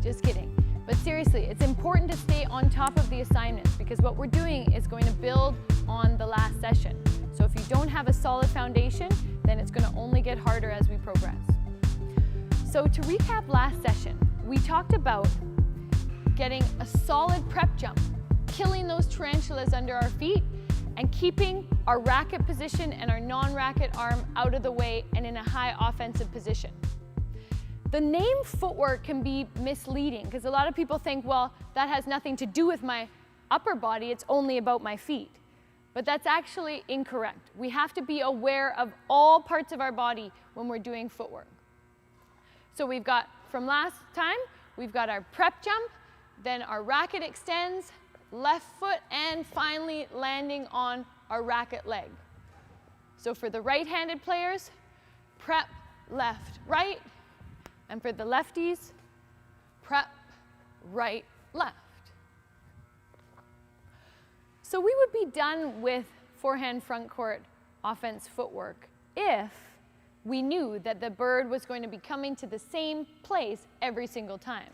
Just kidding. But seriously, it's important to stay on top of the assignments because what we're doing is going to build on the last session. So if you don't have a solid foundation, then it's going to only get harder as we progress. So to recap last session, we talked about getting a solid prep jump, killing those tarantulas under our feet, and keeping our racket position and our non-racket arm out of the way and in a high offensive position. The name footwork can be misleading because a lot of people think, well, that has nothing to do with my upper body, it's only about my feet. But that's actually incorrect. We have to be aware of all parts of our body when we're doing footwork. So we've got, from last time, we've got our prep jump, then our racket extends, left foot, and finally landing on our racket leg. So for the right-handed players, prep, left, right. And for the lefties, prep, right, left. So we would be done with forehand front court offense footwork if we knew that the bird was going to be coming to the same place every single time.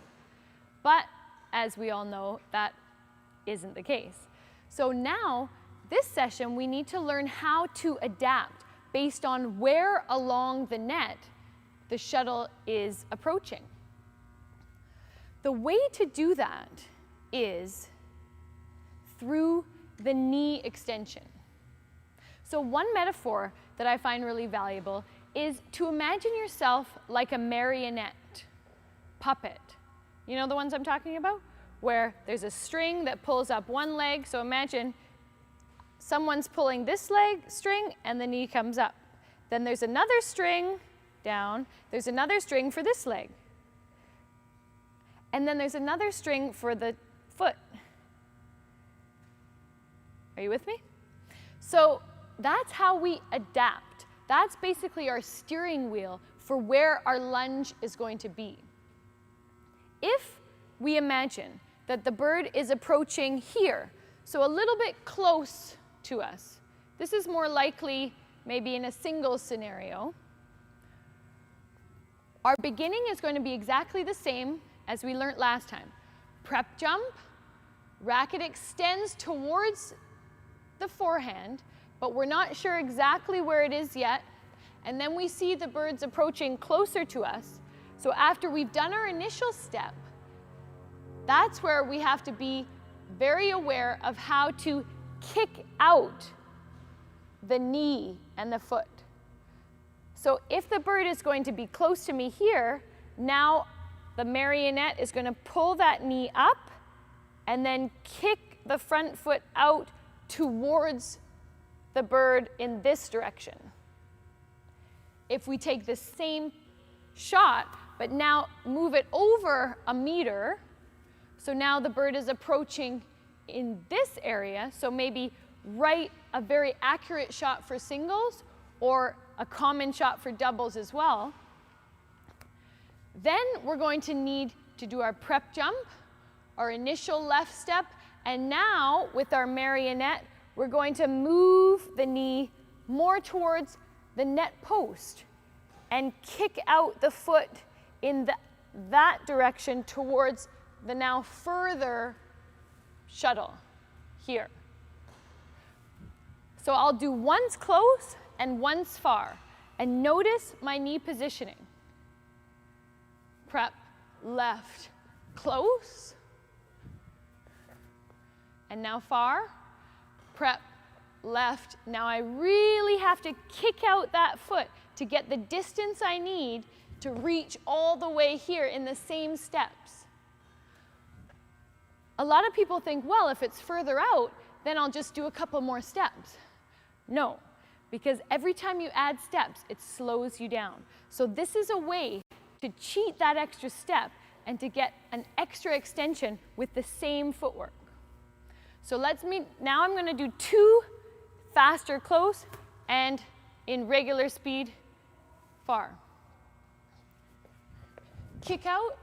But as we all know, that isn't the case. So now, this session, we need to learn how to adapt based on where along the net the shuttle is approaching. The way to do that is through the knee extension. So one metaphor that I find really valuable is to imagine yourself like a marionette puppet. You know the ones I'm talking about? Where there's a string that pulls up one leg. So imagine someone's pulling this leg string and the knee comes up. Then there's another string down, there's another string for this leg. And then there's another string for the foot. Are you with me? So that's how we adapt. That's basically our steering wheel for where our lunge is going to be. If we imagine that the bird is approaching here, so a little bit close to us, this is more likely maybe in a singles scenario. Our beginning is going to be exactly the same as we learned last time. Prep jump, racket extends towards the forehand, but we're not sure exactly where it is yet. And then we see the birds approaching closer to us. So after we've done our initial step, that's where we have to be very aware of how to kick out the knee and the foot. So if the bird is going to be close to me here, now the marionette is going to pull that knee up and then kick the front foot out towards the bird in this direction. If we take the same shot, but now move it over a meter, so now the bird is approaching in this area, so maybe write a very accurate shot for singles or a common shot for doubles as well. Then we're going to need to do our prep jump, our initial left step, and now with our marionette, we're going to move the knee more towards the net post and kick out the foot in that direction towards the now further shuttle here. So I'll do once close and once far. And notice my knee positioning. Prep, left, close. And now far. Prep, left. Now I really have to kick out that foot to get the distance I need to reach all the way here in the same steps. A lot of people think, well, if it's further out, then I'll just do a couple more steps. No, because every time you add steps, it slows you down. So this is a way to cheat that extra step and to get an extra extension with the same footwork. So now I'm going to do 2 faster close and in regular speed far. Kick out,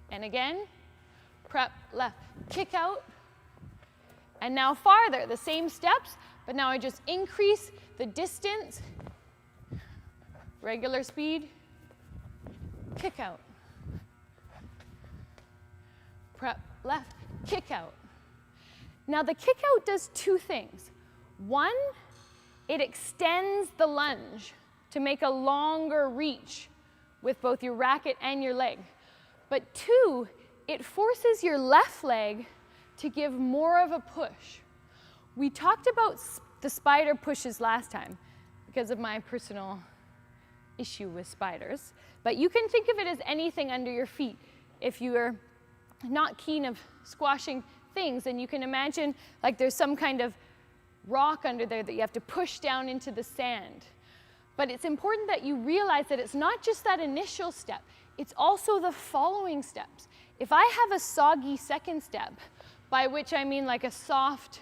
and again, prep left, kick out, and now farther, the same steps, but now I just increase the distance, regular speed, kick out. prep, left, kick out. Now the kick out does two things. One, it extends the lunge to make a longer reach with both your racket and your leg. But two, it forces your left leg to give more of a push. We talked about the spider pushes last time because of my personal issue with spiders, but you can think of it as anything under your feet. If you are not keen of squashing things, then you can imagine like there's some kind of rock under there that you have to push down into the sand. But it's important that you realize that it's not just that initial step, it's also the following steps. If I have a soggy second step, by which I mean like a soft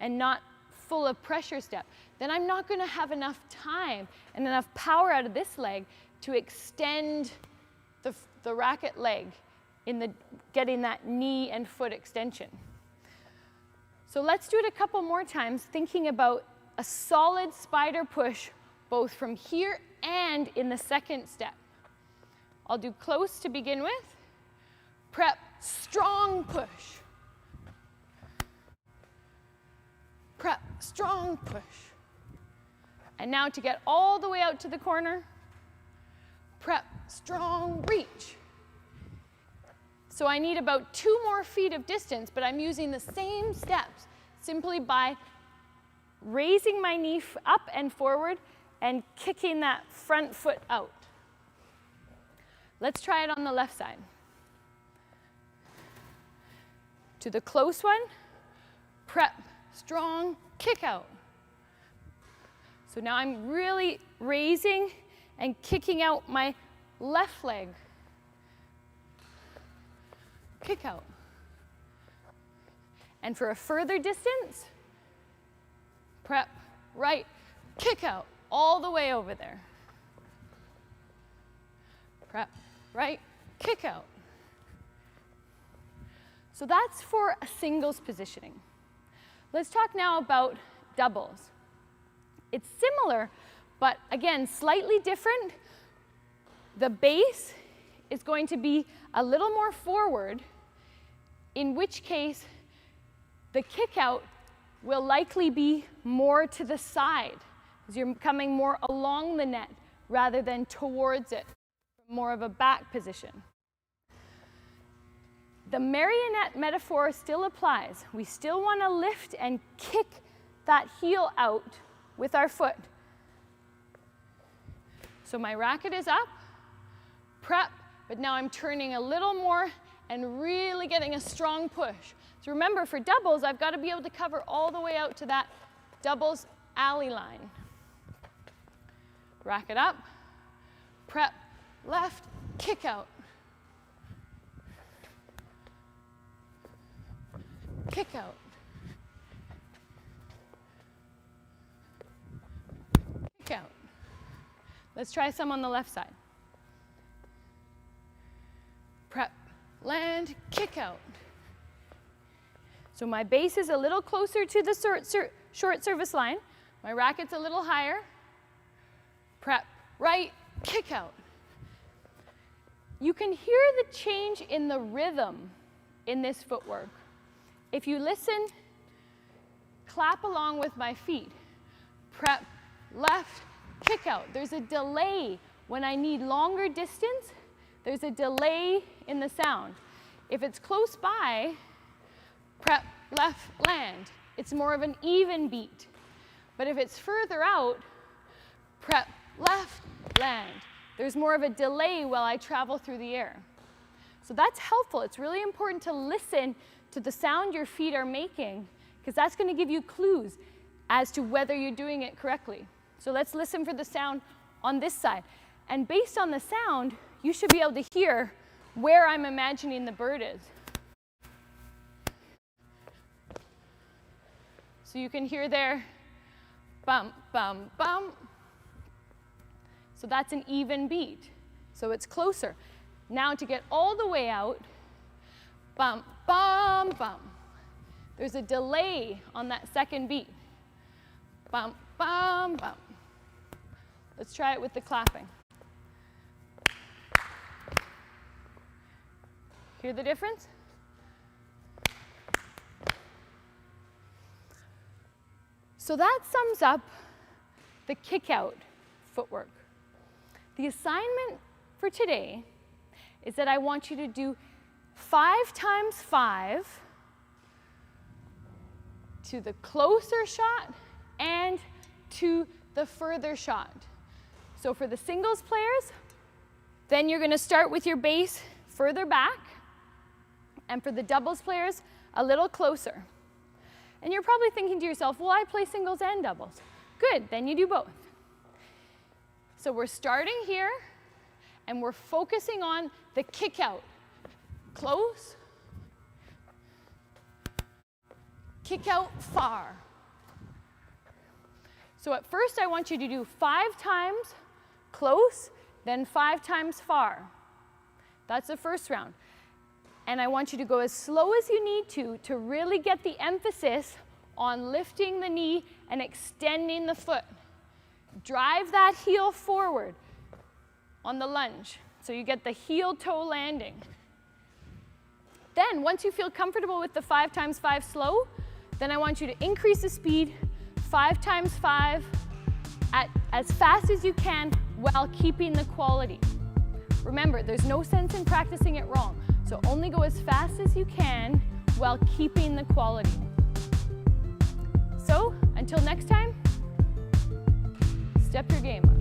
and not full of pressure step, then I'm not going to have enough time and enough power out of this leg to extend the racket leg in getting that knee and foot extension. So let's do it a couple more times, thinking about a solid spider push both from here and in the second step. I'll do close to begin with. Prep, strong push. Prep, strong push. And now to get all the way out to the corner, prep, strong reach. So I need about 2 more feet of distance, but I'm using the same steps simply by raising my knee up and forward and kicking that front foot out. Let's try it on the left side. To the close one, prep, strong, kick out. So now I'm really raising and kicking out my left leg. Kick out. And for a further distance, prep, right, kick out, all the way over there. Prep, right, kick out. So that's for a singles positioning. Let's talk now about doubles. It's similar, but again, slightly different. The base is going to be a little more forward, in which case the kick out will likely be more to the side, because you're coming more along the net rather than towards it, more of a back position. The marionette metaphor still applies. We still want to lift and kick that heel out with our foot. So my racket is up, prep, but now I'm turning a little more and really getting a strong push. So remember, for doubles, I've got to be able to cover all the way out to that doubles alley line. Racket up, prep, left, kick out. Kick out. Kick out. Let's try some on the left side. Prep, land, kick out. So my base is a little closer to the short service line. My racket's a little higher. Prep, right, kick out. You can hear the change in the rhythm in this footwork. If you listen, clap along with my feet. Prep, left, kick out. There's a delay. When I need longer distance, there's a delay in the sound. If it's close by, prep, left, land. It's more of an even beat. But if it's further out, prep, left, land. There's more of a delay while I travel through the air. So that's helpful. It's really important to listen to the sound your feet are making, because that's going to give you clues as to whether you're doing it correctly. So let's listen for the sound on this side. And based on the sound, you should be able to hear where I'm imagining the bird is. So you can hear there, bump, bump, bump. So that's an even beat. So it's closer. Now to get all the way out, bump, bump, bump. There's a delay on that second beat. Bump, bump, bump. Let's try it with the clapping. Hear the difference? So that sums up the kick-out footwork. The assignment for today is that I want you to do 5 times 5 to the closer shot and to the further shot. So for the singles players, then you're going to start with your base further back, and for the doubles players, a little closer. And you're probably thinking to yourself, well, I play singles and doubles. Good, then you do both. So we're starting here, and we're focusing on the kick out. Close, kick out far. So at first I want you to do 5 times close, then 5 times far. That's the first round. And I want you to go as slow as you need to really get the emphasis on lifting the knee and extending the foot. Drive that heel forward on the lunge, so you get the heel-toe landing. Then, once you feel comfortable with the 5 times 5 slow, then I want you to increase the speed 5 times 5 as fast as you can while keeping the quality. Remember, there's no sense in practicing it wrong, so only go as fast as you can while keeping the quality. So, until next time, step your game up.